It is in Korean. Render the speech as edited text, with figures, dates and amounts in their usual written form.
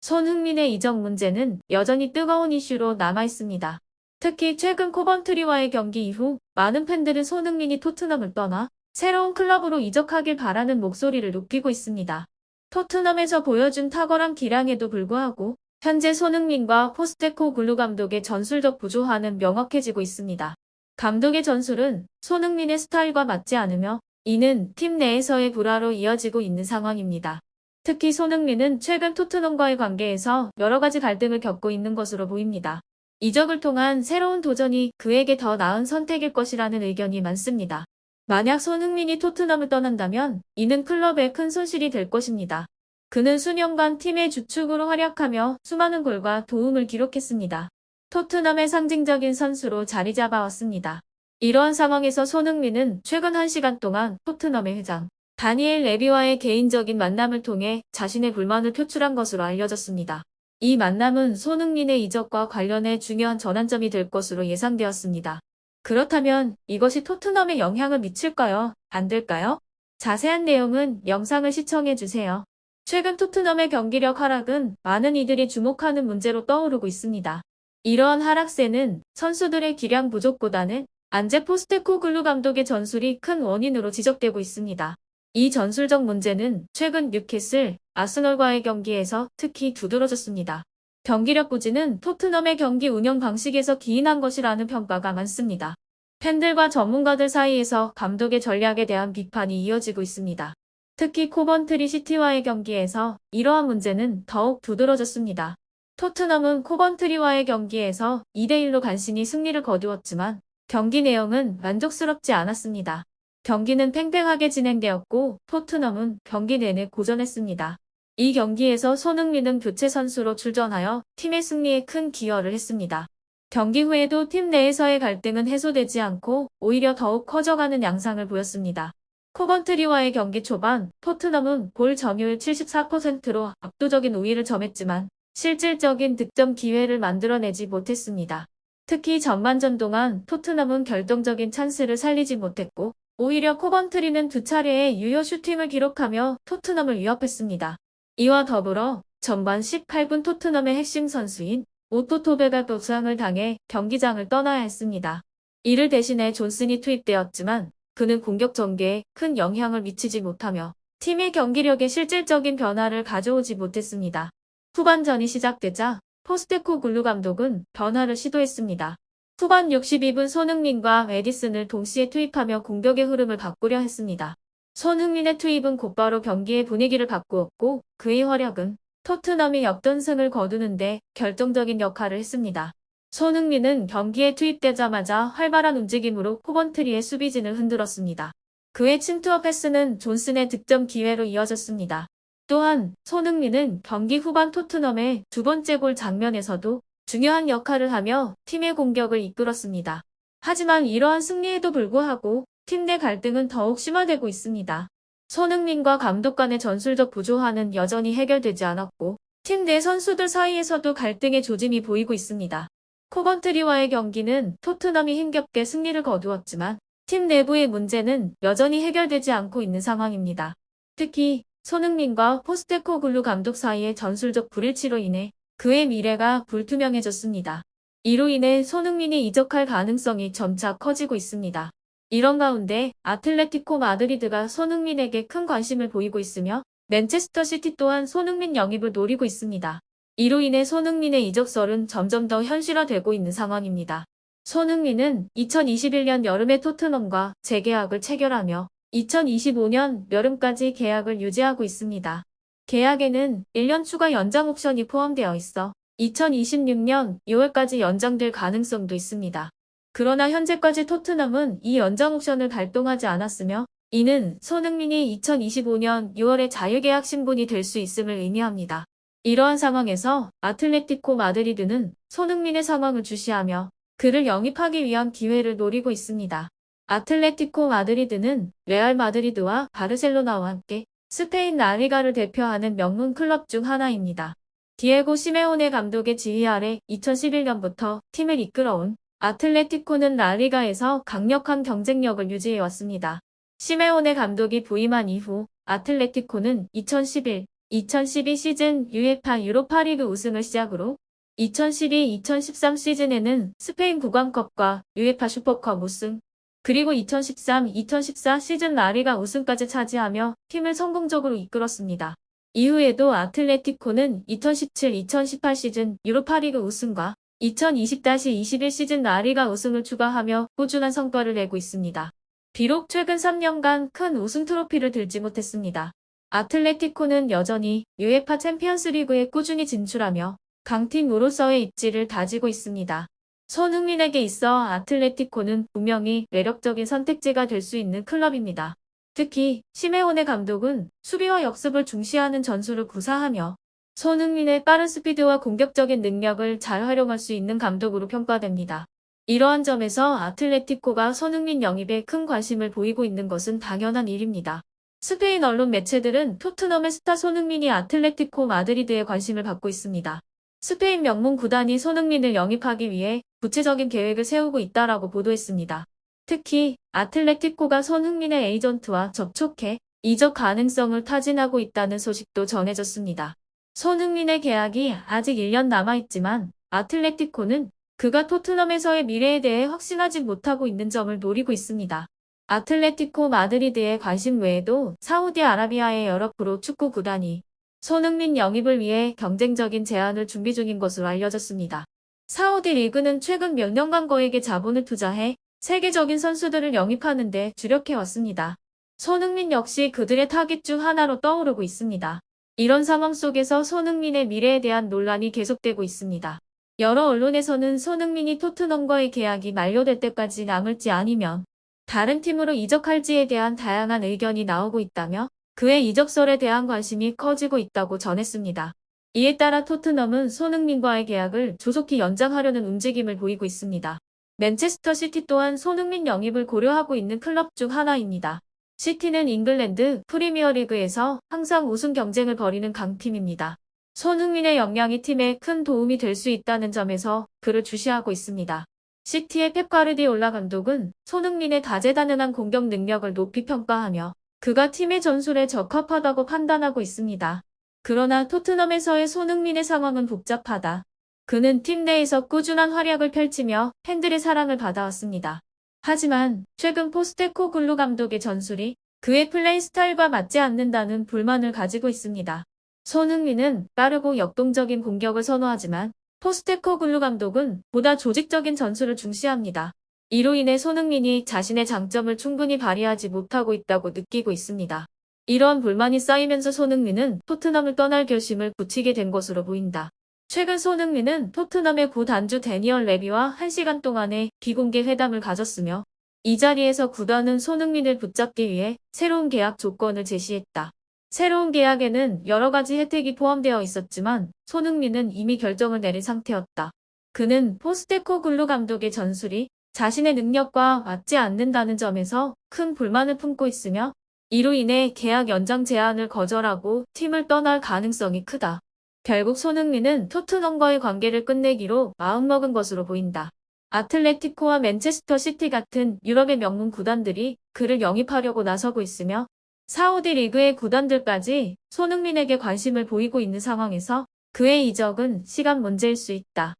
손흥민의 이적 문제는 여전히 뜨거운 이슈로 남아 있습니다. 특히 최근 코번트리와의 경기 이후 많은 팬들은 손흥민이 토트넘을 떠나 새로운 클럽으로 이적하길 바라는 목소리를 높이고 있습니다. 토트넘에서 보여준 탁월한 기량에도 불구하고 현재 손흥민과 포스테코글루 감독의 전술적 부조화는 명확해지고 있습니다. 감독의 전술은 손흥민의 스타일과 맞지 않으며 이는 팀 내에서의 불화로 이어지고 있는 상황입니다. 특히 손흥민은 최근 토트넘과의 관계에서 여러 가지 갈등을 겪고 있는 것으로 보입니다. 이적을 통한 새로운 도전이 그에게 더 나은 선택일 것이라는 의견이 많습니다. 만약 손흥민이 토트넘을 떠난다면 이는 클럽에 큰 손실이 될 것입니다. 그는 수년간 팀의 주축으로 활약하며 수많은 골과 도움을 기록했습니다. 토트넘의 상징적인 선수로 자리 잡아왔습니다. 이러한 상황에서 손흥민은 최근 1시간 동안 토트넘의 회장 다니엘 레비와의 개인적인 만남을 통해 자신의 불만을 표출한 것으로 알려졌습니다. 이 만남은 손흥민의 이적과 관련해 중요한 전환점이 될 것으로 예상되었습니다. 그렇다면 이것이 토트넘에 영향을 미칠까요? 안 될까요? 자세한 내용은 영상을 시청해주세요. 최근 토트넘의 경기력 하락은 많은 이들이 주목하는 문제로 떠오르고 있습니다. 이러한 하락세는 선수들의 기량 부족보다는 안제 포스테코글루 감독의 전술이 큰 원인으로 지적되고 있습니다. 이 전술적 문제는 최근 뉴캐슬, 아스널과의 경기에서 특히 두드러졌습니다. 경기력 부진은 토트넘의 경기 운영 방식에서 기인한 것이라는 평가가 많습니다. 팬들과 전문가들 사이에서 감독의 전략에 대한 비판이 이어지고 있습니다. 특히 코번트리 시티와의 경기에서 이러한 문제는 더욱 두드러졌습니다. 토트넘은 코번트리와의 경기에서 2대1로 간신히 승리를 거두었지만 경기 내용은 만족스럽지 않았습니다. 경기는 팽팽하게 진행되었고 토트넘은 경기 내내 고전했습니다. 이 경기에서 손흥민은 교체 선수로 출전하여 팀의 승리에 큰 기여를 했습니다. 경기 후에도 팀 내에서의 갈등은 해소되지 않고 오히려 더욱 커져가는 양상을 보였습니다. 코번트리와의 경기 초반 토트넘은 볼 점유율 74%로 압도적인 우위를 점했지만 실질적인 득점 기회를 만들어내지 못했습니다. 특히 전반전 동안 토트넘은 결정적인 찬스를 살리지 못했고 오히려 코번트리는 두 차례의 유효 슈팅을 기록하며 토트넘을 위협했습니다. 이와 더불어 전반 18분 토트넘의 핵심 선수인 오토 토베가 부상을 당해 경기장을 떠나야 했습니다. 이를 대신해 존슨이 투입되었지만 그는 공격 전개에 큰 영향을 미치지 못하며 팀의 경기력에 실질적인 변화를 가져오지 못했습니다. 후반전이 시작되자 포스테코글루 감독은 변화를 시도했습니다. 후반 62분 손흥민과 에디슨을 동시에 투입하며 공격의 흐름을 바꾸려 했습니다. 손흥민의 투입은 곧바로 경기의 분위기를 바꾸었고 그의 활약은 토트넘이 역전승을 거두는데 결정적인 역할을 했습니다. 손흥민은 경기에 투입되자마자 활발한 움직임으로 코번트리의 수비진을 흔들었습니다. 그의 침투와 패스는 존슨의 득점 기회로 이어졌습니다. 또한 손흥민은 경기 후반 토트넘의 두 번째 골 장면에서도 중요한 역할을 하며 팀의 공격을 이끌었습니다. 하지만 이러한 승리에도 불구하고 팀 내 갈등은 더욱 심화되고 있습니다. 손흥민과 감독 간의 전술적 부조화는 여전히 해결되지 않았고 팀 내 선수들 사이에서도 갈등의 조짐이 보이고 있습니다. 코번트리와의 경기는 토트넘이 힘겹게 승리를 거두었지만 팀 내부의 문제는 여전히 해결되지 않고 있는 상황입니다. 특히 손흥민과 포스테코글루 감독 사이의 전술적 불일치로 인해 그의 미래가 불투명해졌습니다. 이로 인해 손흥민이 이적할 가능성이 점차 커지고 있습니다. 이런 가운데 아틀레티코 마드리드가 손흥민에게 큰 관심을 보이고 있으며 맨체스터 시티 또한 손흥민 영입을 노리고 있습니다. 이로 인해 손흥민의 이적설은 점점 더 현실화되고 있는 상황입니다. 손흥민은 2021년 여름에 토트넘과 재계약을 체결하며 2025년 여름까지 계약을 유지하고 있습니다. 계약에는 1년 추가 연장 옵션이 포함되어 있어 2026년 6월까지 연장될 가능성도 있습니다. 그러나 현재까지 토트넘은 이 연장 옵션을 발동하지 않았으며 이는 손흥민이 2025년 6월에 자유계약 신분이 될 수 있음을 의미합니다. 이러한 상황에서 아틀레티코 마드리드는 손흥민의 상황을 주시하며 그를 영입하기 위한 기회를 노리고 있습니다. 아틀레티코 마드리드는 레알 마드리드와 바르셀로나와 함께 스페인 라리가를 대표하는 명문 클럽 중 하나입니다. 디에고 시메오네 감독의 지휘 아래 2011년부터 팀을 이끌어온 아틀레티코는 라리가에서 강력한 경쟁력을 유지해왔습니다. 시메오네 감독이 부임한 이후 아틀레티코는 2011, 2012 시즌 UEFA 유로파리그 우승을 시작으로 2012-2013 시즌에는 스페인 구강컵과 UEFA 슈퍼컵 우승, 그리고 2013-2014 시즌 라리가 우승까지 차지하며 팀을 성공적으로 이끌었습니다. 이후에도 아틀레티코는 2017-2018 시즌 유로파리그 우승과 2020-21 시즌 라리가 우승을 추가하며 꾸준한 성과를 내고 있습니다. 비록 최근 3년간 큰 우승 트로피를 들지 못했습니다. 아틀레티코는 여전히 UEFA 챔피언스리그에 꾸준히 진출하며 강팀으로서의 입지를 다지고 있습니다. 손흥민에게 있어 아틀레티코는 분명히 매력적인 선택지가 될 수 있는 클럽입니다. 특히 시메오네 감독은 수비와 역습을 중시하는 전술을 구사하며 손흥민의 빠른 스피드와 공격적인 능력을 잘 활용할 수 있는 감독으로 평가됩니다. 이러한 점에서 아틀레티코가 손흥민 영입에 큰 관심을 보이고 있는 것은 당연한 일입니다. 스페인 언론 매체들은 토트넘의 스타 손흥민이 아틀레티코 마드리드에 관심을 받고 있습니다. 스페인 명문 구단이 손흥민을 영입하기 위해 구체적인 계획을 세우고 있다라고 보도했습니다. 특히 아틀레티코가 손흥민의 에이전트와 접촉해 이적 가능성을 타진하고 있다는 소식도 전해졌습니다. 손흥민의 계약이 아직 1년 남아있지만 아틀레티코는 그가 토트넘에서의 미래에 대해 확신하지 못하고 있는 점을 노리고 있습니다. 아틀레티코 마드리드의 관심 외에도 사우디아라비아의 여러 프로 축구 구단이 손흥민 영입을 위해 경쟁적인 제안을 준비 중인 것으로 알려졌습니다. 사우디 리그는 최근 몇 년간 거액의 자본을 투자해 세계적인 선수들을 영입하는 데 주력해왔습니다. 손흥민 역시 그들의 타깃 중 하나로 떠오르고 있습니다. 이런 상황 속에서 손흥민의 미래에 대한 논란이 계속되고 있습니다. 여러 언론에서는 손흥민이 토트넘과의 계약이 만료될 때까지 남을지 아니면 다른 팀으로 이적할지에 대한 다양한 의견이 나오고 있다며 그의 이적설에 대한 관심이 커지고 있다고 전했습니다. 이에 따라 토트넘은 손흥민과의 계약을 조속히 연장하려는 움직임을 보이고 있습니다. 맨체스터 시티 또한 손흥민 영입을 고려하고 있는 클럽 중 하나입니다. 시티는 잉글랜드 프리미어리그에서 항상 우승 경쟁을 벌이는 강팀입니다. 손흥민의 역량이 팀에 큰 도움이 될 수 있다는 점에서 그를 주시하고 있습니다. 시티의 펩 가르디올라 감독은 손흥민의 다재다능한 공격 능력을 높이 평가하며 그가 팀의 전술에 적합하다고 판단하고 있습니다. 그러나 토트넘에서의 손흥민의 상황은 복잡하다. 그는 팀 내에서 꾸준한 활약을 펼치며 팬들의 사랑을 받아왔습니다. 하지만 최근 포스테코글루 감독의 전술이 그의 플레이 스타일과 맞지 않는다는 불만을 가지고 있습니다. 손흥민은 빠르고 역동적인 공격을 선호하지만 포스테코글루 감독은 보다 조직적인 전술을 중시합니다. 이로 인해 손흥민이 자신의 장점을 충분히 발휘하지 못하고 있다고 느끼고 있습니다. 이런 불만이 쌓이면서 손흥민은 토트넘을 떠날 결심을 굳히게 된 것으로 보인다. 최근 손흥민은 토트넘의 구단주 데니얼 레비와 1시간 동안의 비공개 회담을 가졌으며 이 자리에서 구단은 손흥민을 붙잡기 위해 새로운 계약 조건을 제시했다. 새로운 계약에는 여러 가지 혜택이 포함되어 있었지만 손흥민은 이미 결정을 내린 상태였다. 그는 포스테코글루 감독의 전술이 자신의 능력과 맞지 않는다는 점에서 큰 불만을 품고 있으며 이로 인해 계약 연장 제안을 거절하고 팀을 떠날 가능성이 크다. 결국 손흥민은 토트넘과의 관계를 끝내기로 마음먹은 것으로 보인다. 아틀레티코와 맨체스터 시티 같은 유럽의 명문 구단들이 그를 영입하려고 나서고 있으며 사우디 리그의 구단들까지 손흥민에게 관심을 보이고 있는 상황에서 그의 이적은 시간 문제일 수 있다.